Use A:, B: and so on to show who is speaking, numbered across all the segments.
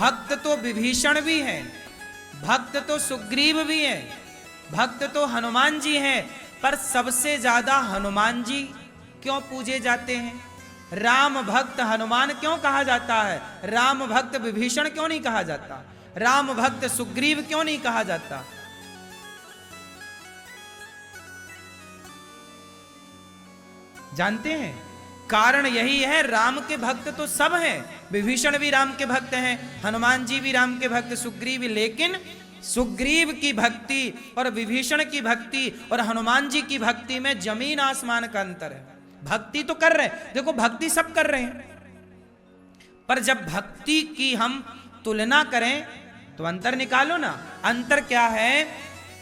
A: भक्त तो विभीषण भी है, भक्त तो सुग्रीव भी है, भक्त तो हनुमान जी हैं, पर सबसे ज्यादा हनुमान जी क्यों पूजे जाते हैं? राम भक्त हनुमान क्यों कहा जाता है? राम भक्त विभीषण क्यों नहीं कहा जाता? राम भक्त सुग्रीव क्यों नहीं कहा जाता? जानते हैं? कारण यही है, राम के भक्त तो सब हैं, विभीषण भी राम के भक्त हैं, हनुमान जी भी राम के भक्त, सुग्रीव भी, लेकिन सुग्रीव की भक्ति और विभीषण की भक्ति और हनुमान जी की भक्ति में जमीन आसमान का अंतर है। भक्ति तो कर रहे हैं, देखो भक्ति सब कर रहे हैं, पर जब भक्ति की हम तुलना करें तो अंतर निकालो ना। अंतर क्या है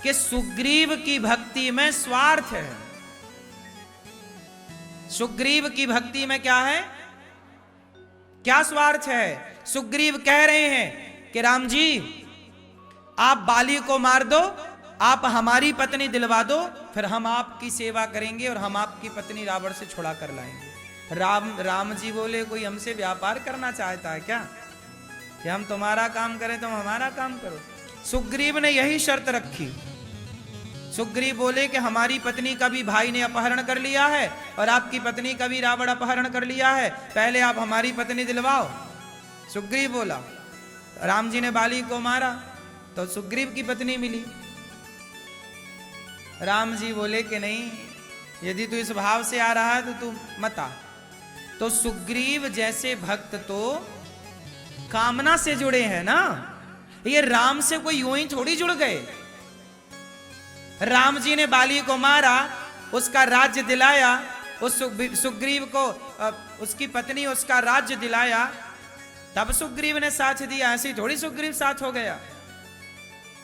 A: कि सुग्रीव की भक्ति में स्वार्थ है। सुग्रीव की भक्ति में क्या है? क्या स्वार्थ है? सुग्रीव कह रहे हैं कि राम जी आप बाली को मार दो, आप हमारी पत्नी दिलवा दो, फिर हम आपकी सेवा करेंगे और हम आपकी पत्नी रावण से छुड़ा कर लाएंगे। राम जी बोले कोई हमसे व्यापार करना चाहता है क्या, कि हम तुम्हारा काम करें तुम हमारा काम करो? सुग्रीव ने यही शर्त रखी। सुग्रीव बोले कि हमारी पत्नी का भी भाई ने अपहरण कर लिया है और आपकी पत्नी का भी रावण अपहरण कर लिया है, पहले आप हमारी पत्नी दिलवाओ। सुग्रीव बोला, राम जी ने बाली को मारा तो सुग्रीव की पत्नी मिली। राम जी बोले कि नहीं, यदि तू इस भाव से आ रहा है तो तू मत आ। तो सुग्रीव जैसे भक्त तो कामना से जुड़े हैं ना, ये राम से कोई यूं ही थोड़ी जुड़ गए। राम जी ने बाली को मारा, उसका राज्य दिलाया, उस सुग्रीव को उसकी पत्नी उसका राज्य दिलाया, तब सुग्रीव ने साथ दिया। ऐसे थोड़ी सुग्रीव साथ हो गया।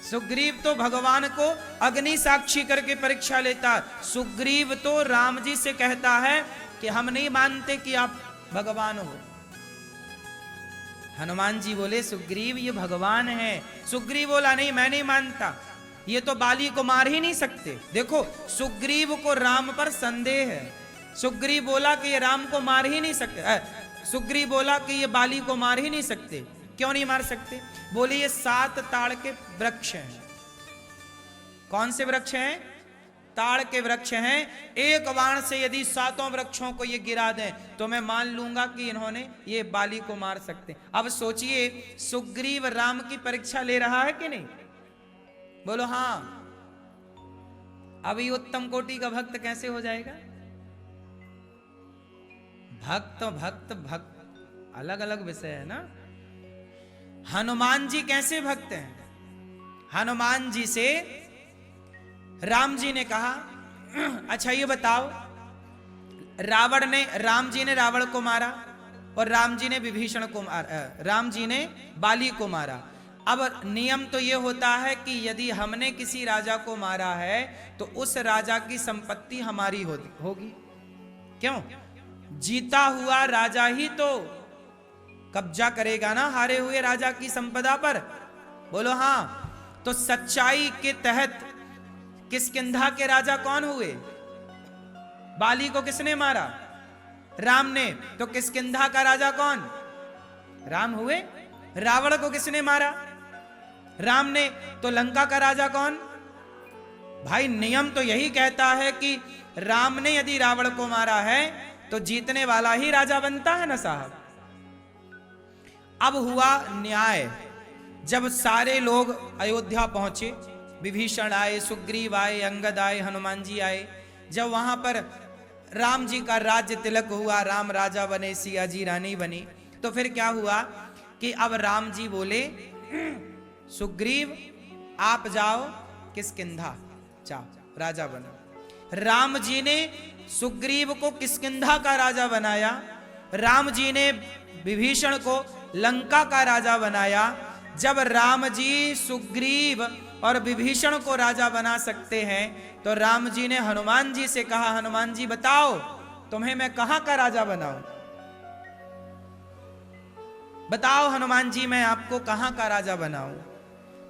A: सुग्रीव तो भगवान को अग्नि साक्षी करके परीक्षा लेता। सुग्रीव तो राम जी से कहता है कि हम नहीं मानते कि आप भगवान हो। हनुमान जी बोले सुग्रीव ये भगवान है। सुग्रीव बोला नहीं, मैं नहीं मानता, ये तो बाली को मार ही नहीं सकते। देखो सुग्रीव को राम पर संदेह है। सुग्रीव बोला कि ये राम को मार ही नहीं सकते, सुग्रीव बोला कि ये बाली को मार ही नहीं सकते। क्यों नहीं मार सकते? बोले ये 7 ताड़ के वृक्ष हैं। कौन से वृक्ष हैं? ताड़ के वृक्ष हैं। एक बाण से यदि 7 वृक्षों को ये गिरा दें तो मैं मान लूंगा कि इन्होंने ये बाली को मार सकते। अब सोचिए, सुग्रीव राम की परीक्षा ले रहा है कि नहीं? बोलो हाँ। अभी उत्तम कोटि का भक्त कैसे हो जाएगा? भक्त भक्त भक्त अलग अलग विषय है ना। हनुमान जी कैसे भक्त हैं? हनुमान जी से राम जी ने कहा, अच्छा ये बताओ, राम जी ने रावण को मारा और राम जी ने विभीषण को मारा, राम जी ने बाली को मारा। अब नियम तो ये होता है कि यदि हमने किसी राजा को मारा है तो उस राजा की संपत्ति हमारी होगी। क्यों? जीता हुआ राजा ही तो कब्जा करेगा ना हारे हुए राजा की संपदा पर। बोलो हाँ। तो सच्चाई के तहत किष्किंधा के राजा कौन हुए? बाली को किसने मारा? राम ने। तो किष्किंधा का राजा कौन? राम हुए। रावण को किसने मारा? राम ने। तो लंका का राजा कौन? भाई नियम तो यही कहता है कि राम ने यदि रावण को मारा है तो जीतने वाला ही राजा बनता है ना साहब। अब हुआ न्याय। जब सारे लोग अयोध्या पहुंचे, विभीषण आए, सुग्रीव आए, अंगद आए, हनुमान जी आए, जब वहां पर राम जी का राज्य तिलक हुआ, राम राजा बने, सिया जी रानी बनी, तो फिर क्या हुआ कि अब राम जी बोले सुग्रीव आप जाओ किष्किंधा, जाओ राजा बनो। राम जी ने सुग्रीव को किष्किंधा का राजा बनाया, राम जी ने विभीषण को लंका का राजा बनाया। जब राम जी सुग्रीव और विभीषण को राजा बना सकते हैं तो राम जी ने हनुमान जी से कहा, हनुमान जी बताओ तुम्हें मैं कहां का राजा बनाऊं? बताओ हनुमान जी मैं आपको कहां का राजा बनाऊं?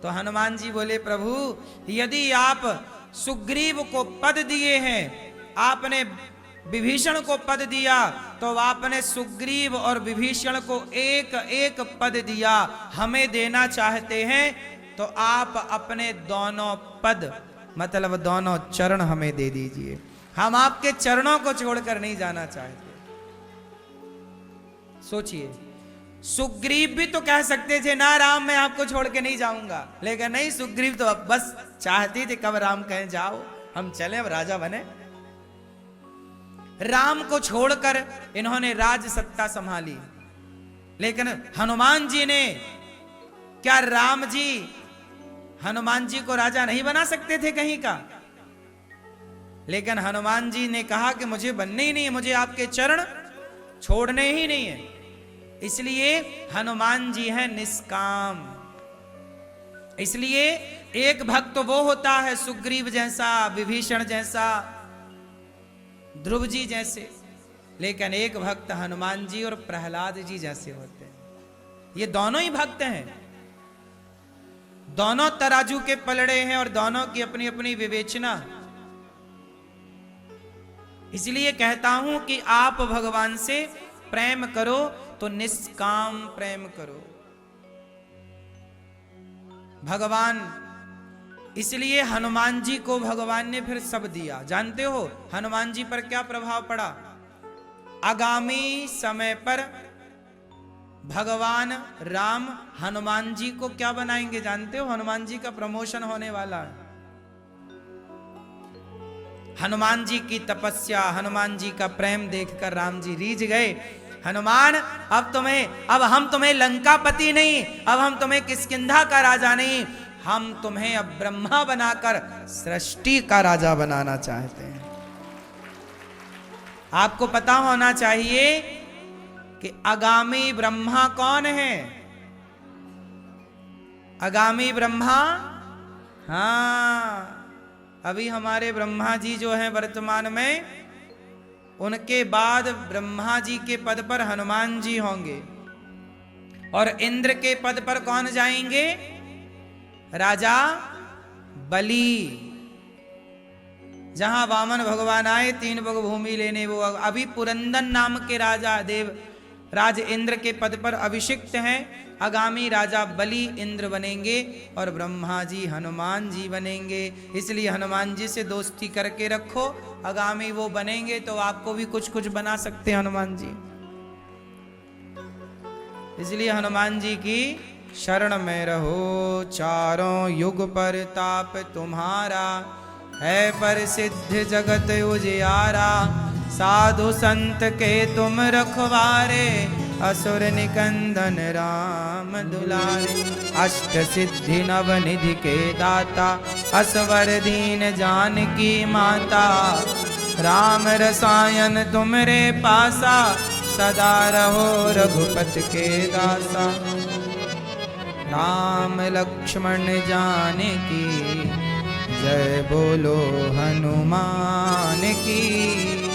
A: तो हनुमान जी बोले प्रभु यदि आप सुग्रीव को पद दिए हैं, आपने विभीषण को पद दिया तो आपने सुग्रीव और विभीषण को एक एक पद दिया। हमें देना चाहते हैं तो आप अपने दोनों पद मतलब दोनों चरण हमें दे दीजिए। हम आपके चरणों को छोड़कर नहीं जाना चाहते। सोचिए, सुग्रीव भी तो कह सकते थे ना राम मैं आपको छोड़ के नहीं जाऊंगा, लेकिन नहीं, सुग्रीव तो अब बस चाहते थे कब राम कहें जाओ हम चले, अब राजा बने। राम को छोड़कर इन्होंने राज सत्ता संभाली। लेकिन हनुमान जी ने, क्या राम जी हनुमान जी को राजा नहीं बना सकते थे कहीं का? लेकिन हनुमान जी ने कहा कि मुझे बनने ही नहीं है, मुझे आपके चरण छोड़ने ही नहीं है। इसलिए हनुमान जी हैं निष्काम। इसलिए एक भक्त वो होता है सुग्रीव जैसा, विभीषण जैसा, ध्रुव जी जैसे, लेकिन एक भक्त हनुमान जी और प्रहलाद जी जैसे होते हैं। ये दोनों ही भक्त हैं, दोनों तराजू के पलड़े हैं और दोनों की अपनी अपनी विवेचना। इसलिए कहता हूं कि आप भगवान से प्रेम करो तो निष्काम प्रेम करो। भगवान, इसलिए हनुमान जी को भगवान ने फिर सब दिया। जानते हो हनुमान जी पर क्या प्रभाव पड़ा? आगामी समय पर भगवान राम हनुमान जी को क्या बनाएंगे जानते हो? हनुमान जी का प्रमोशन होने वाला है। हनुमान जी की तपस्या, हनुमान जी का प्रेम देखकर राम जी रीझ गए। हनुमान, अब हम तुम्हें लंकापति नहीं, अब हम तुम्हें किष्किंधा का राजा नहीं, हम तुम्हें अब ब्रह्मा बनाकर सृष्टि का राजा बनाना चाहते हैं। आपको पता होना चाहिए कि आगामी ब्रह्मा कौन है? आगामी ब्रह्मा, हाँ, अभी हमारे ब्रह्मा जी जो हैं वर्तमान में, उनके बाद ब्रह्मा जी के पद पर हनुमान जी होंगे और इंद्र के पद पर कौन जाएंगे? राजा बलि। जहां वामन भगवान आए 3 बग भूमि लेने, वो अभी पुरंदन नाम के राजा देव राज इंद्र के पद पर अभिषिक्त हैं। आगामी राजा बलि इंद्र बनेंगे और ब्रह्मा जी हनुमान जी बनेंगे। इसलिए हनुमान जी से दोस्ती करके रखो, आगामी वो बनेंगे तो आपको भी कुछ कुछ बना सकते हैं हनुमान जी। इसलिए हनुमान जी की शरण में रहो। चारों युग पर ताप तुम्हारा, है प्रसिद्ध जगत उजियारा। साधु संत के तुम रखवारे, असुर निकंदन राम दुलारे। अष्ट सिद्धि नव निधि के दाता, असवर दीन जानकी माता। राम रसायन तुमरे पासा, सदा रहो रघुपति के दासा। राम लक्ष्मण जानकी, जय बोलो हनुमान की।